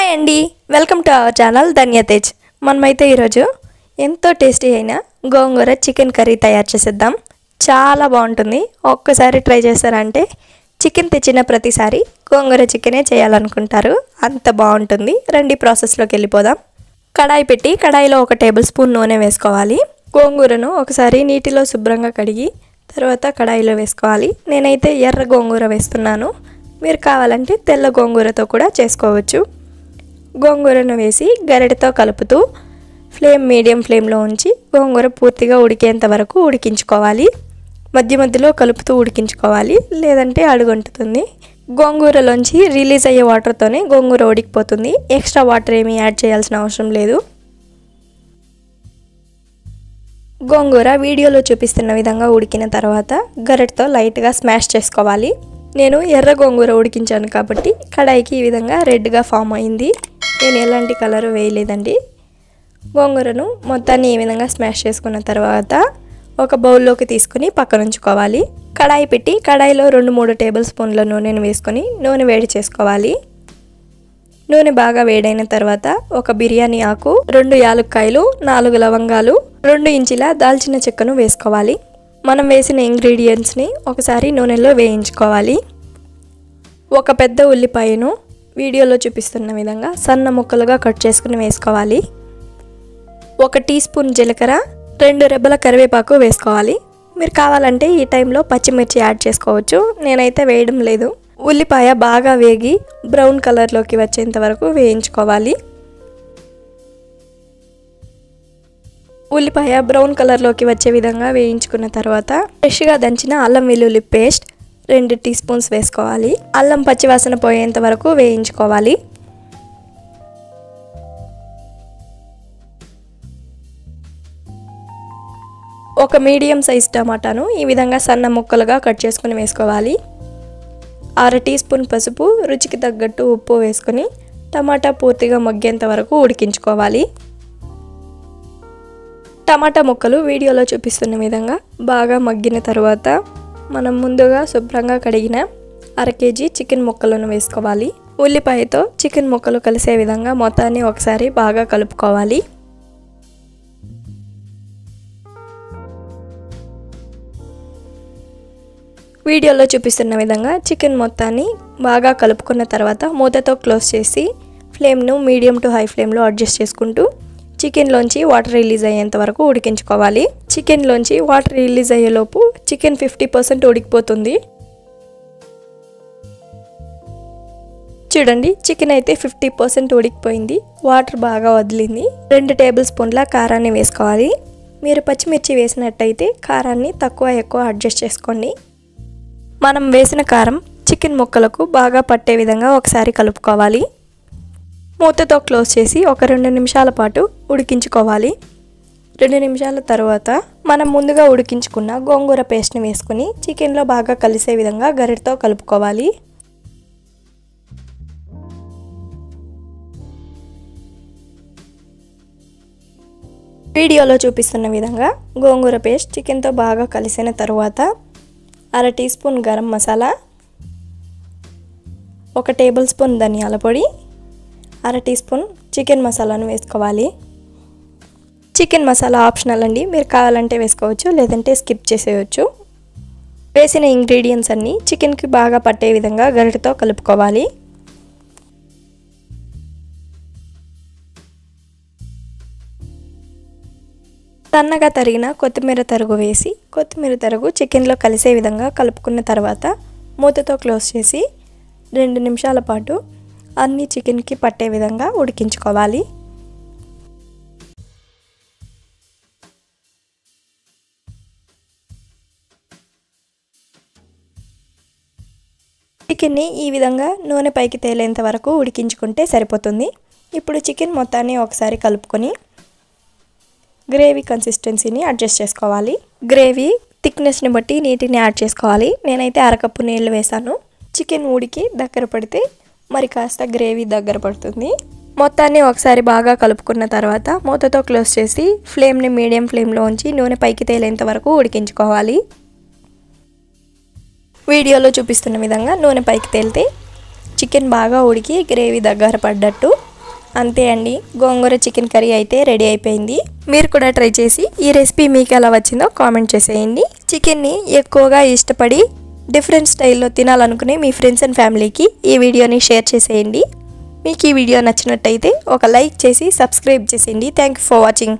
Hi అండి, welcome to our channel ధన్య తేజ్. మనమైతే ఈరోజు ఎంతో టేస్టీ అయిన గోంగూర చికెన్ కర్రీ తయారు చేసేద్దాం. చాలా బాగుంటుంది. ఒక్కసారి ట్రై చేశారంటే చికెన్ తెచ్చిన ప్రతిసారి గోంగూర చికెనే చేయాలనుకుంటారు, అంత బాగుంటుంది. రండి ప్రాసెస్లోకి వెళ్ళిపోదాం. కడాయి పెట్టి కడాయిలో 1 టేబుల్ స్పూన్ నూనె వేసుకోవాలి. గోంగూరను ఒకసారి నీటిలో శుభ్రంగా కడిగి తర్వాత కడాయిలో వేసుకోవాలి. నేనైతే ఎర్ర గోంగూర వేస్తున్నాను, మీరు కావాలంటే తెల్ల గోంగూరతో కూడా చేసుకోవచ్చు. గోంగూరను వేసి గరిటెతో కలుపుతూ మీడియం ఫ్లేమ్లో ఉంచి గోంగూర పూర్తిగా ఉడికేంత వరకు ఉడికించుకోవాలి. మధ్య మధ్యలో కలుపుతూ ఉడికించుకోవాలి, లేదంటే అడుగంటుతుంది. గోంగూరలోంచి రిలీజ్ అయ్యే వాటర్తోనే గోంగూర ఉడికిపోతుంది. ఎక్స్ట్రా వాటర్ ఏమీ యాడ్ చేయాల్సిన అవసరం లేదు. గోంగూర వీడియోలో చూపిస్తున్న విధంగా ఉడికిన తర్వాత గరిటెతో లైట్గా స్మాష్ చేసుకోవాలి. నేను ఎర్ర గోంగూర ఉడికించాను కాబట్టి కడాయికి ఈ విధంగా రెడ్గా ఫామ్ అయింది. నేను ఎలాంటి కలర్ వేయలేదండి. గోంగూరను మొత్తాన్ని ఈ విధంగా స్మాష్ చేసుకున్న తర్వాత ఒక బౌల్లోకి తీసుకుని పక్కన ఉంచుకోవాలి. కడాయి పెట్టి కడాయిలో 2-3 టేబుల్ స్పూన్ల నూనెను వేసుకొని నూనె వేడి చేసుకోవాలి. నూనె బాగా వేడైన తర్వాత ఒక బిర్యానీ ఆకు, 2 యాలక్కాయలు, 4 లవంగాలు, 2 ఇంచుల దాల్చిన చెక్కను వేసుకోవాలి. మనం వేసిన ఇంగ్రీడియంట్స్ని ఒకసారి నూనెలో వేయించుకోవాలి. ఒక పెద్ద ఉల్లిపాయను వీడియోలో చూపిస్తున్న విధంగా సన్న ముక్కలుగా కట్ చేసుకుని వేసుకోవాలి. 1 టీ స్పూన్ జీలకర్ర, 2 రెబ్బల కరివేపాకు వేసుకోవాలి. మీరు కావాలంటే ఈ టైంలో పచ్చిమిర్చి యాడ్ చేసుకోవచ్చు, నేనైతే వేయడం లేదు. ఉల్లిపాయ బాగా వేగి బ్రౌన్ కలర్లోకి వచ్చేంత వరకు వేయించుకోవాలి. ఉల్లిపాయ బ్రౌన్ కలర్లోకి వచ్చే విధంగా వేయించుకున్న తర్వాత ఫ్రెష్గా దంచిన అల్లం వెల్లుల్లి పేస్ట్ 2 టీ స్పూన్స్ వేసుకోవాలి. అల్లం పచ్చివాసన పోయేంత వరకు వేయించుకోవాలి. ఒక మీడియం సైజ్ టమాటాను ఈ విధంగా సన్న ముక్కలుగా కట్ చేసుకుని వేసుకోవాలి. 6 టీ స్పూన్ పసుపు, రుచికి తగ్గట్టు ఉప్పు వేసుకొని టమాటా పూర్తిగా మగ్గేంత వరకు ఉడికించుకోవాలి. టమాటా ముక్కలు వీడియోలో చూపిస్తున్న విధంగా బాగా మగ్గిన తర్వాత మనం ముందుగా శుభ్రంగా కడిగిన 1/2 కేజీ చికెన్ ముక్కలను వేసుకోవాలి. ఉల్లిపాయతో చికెన్ ముక్కలు కలిసే విధంగా మొత్తాన్ని ఒకసారి బాగా కలుపుకోవాలి. వీడియోలో చూపిస్తున్న విధంగా చికెన్ మొత్తాన్ని బాగా కలుపుకున్న తర్వాత మూతతో క్లోజ్ చేసి ఫ్లేమ్ను మీడియం టు హై ఫ్లేమ్లో అడ్జస్ట్ చేసుకుంటూ చికెన్లోంచి వాటర్ రిలీజ్ అయ్యేంత వరకు ఉడికించుకోవాలి. చికెన్లోంచి వాటర్ రిలీజ్ అయ్యేలోపు చికెన్ 50% ఉడికిపోతుంది. చూడండి, చికెన్ అయితే 50% ఉడికిపోయింది, వాటర్ బాగా వదిలింది. 2 టేబుల్ స్పూన్ల కారాన్ని వేసుకోవాలి. మీరు పచ్చిమిర్చి వేసినట్టయితే కారాన్ని తక్కువ ఎక్కువ అడ్జస్ట్ చేసుకోండి. మనం వేసిన కారం చికెన్ ముక్కలకు బాగా పట్టే విధంగా ఒకసారి కలుపుకోవాలి. మూతతో క్లోజ్ చేసి ఒక 2 నిమిషాల పాటు ఉడికించుకోవాలి. 2 నిమిషాల తర్వాత మనం ముందుగా ఉడికించుకున్న గోంగూర పేస్ట్ని వేసుకుని చికెన్లో బాగా కలిసే విధంగా గరిటెతో కలుపుకోవాలి. వీడియోలో చూపిస్తున్న విధంగా గోంగూర పేస్ట్ చికెన్తో బాగా కలిసిన తర్వాత 1/2 teaspoon garam masala, 1 tablespoon ధనియాల పొడి, 1/2 టీ స్పూన్ చికెన్ మసాలాను వేసుకోవాలి. చికెన్ మసాలా ఆప్షనల్ అండి, మీరు కావాలంటే వేసుకోవచ్చు, లేదంటే స్కిప్ చేసేయచ్చు. వేసిన ఇంగ్రీడియంట్స్ అన్నీ చికెన్కి బాగా పట్టే విధంగా గరిటెతో కలుపుకోవాలి. సన్నగా తరిగిన కొత్తిమీర తరుగు వేసి కొత్తిమీర తరుగు చికెన్లో కలిసే విధంగా కలుపుకున్న తర్వాత మూతతో క్లోజ్ చేసి 2 నిమిషాల పాటు అన్ని చికెన్కి పట్టే విధంగా ఉడికించుకోవాలి. చికెన్ని ఈ విధంగా నూనె పైకి తేలేంత వరకు ఉడికించుకుంటే సరిపోతుంది. ఇప్పుడు చికెన్ మొత్తాన్ని ఒకసారి కలుపుకొని గ్రేవీ కన్సిస్టెన్సీని అడ్జస్ట్ చేసుకోవాలి. గ్రేవీ థిక్నెస్ని బట్టి నీటిని యాడ్ చేసుకోవాలి. నేనైతే 1/2 కప్పు నీళ్ళు వేసాను. చికెన్ ఉడికి దగ్గర పడితే మరి కాస్త గ్రేవీ దగ్గర పడుతుంది. మొత్తాన్ని ఒకసారి బాగా కలుపుకున్న తర్వాత మూతతో క్లోజ్ చేసి ఫ్లేమ్ని మీడియం ఫ్లేమ్లో ఉంచి నూనె పైకి తేలేంత వరకు ఉడికించుకోవాలి. వీడియోలో చూపిస్తున్న విధంగా నూనె పైకి తేలితే చికెన్ బాగా ఉడికి గ్రేవీ దగ్గర పడ్డట్టు అంతే అండి, గోంగూర చికెన్ కర్రీ అయితే రెడీ అయిపోయింది. మీరు కూడా ట్రై చేసి ఈ రెసిపీ మీకు ఎలా వచ్చిందో కామెంట్ చేసేయండి. చికెన్ని ఎక్కువగా ఇష్టపడి డిఫరెంట్ స్టైల్లో తినాలనుకునే మీ ఫ్రెండ్స్ అండ్ ఫ్యామిలీకి ఈ వీడియోని షేర్ చేసేయండి. మీకు ఈ వీడియో నచ్చినట్టయితే ఒక లైక్ చేసి సబ్స్క్రైబ్ చేసేయండి. Thank you for watching.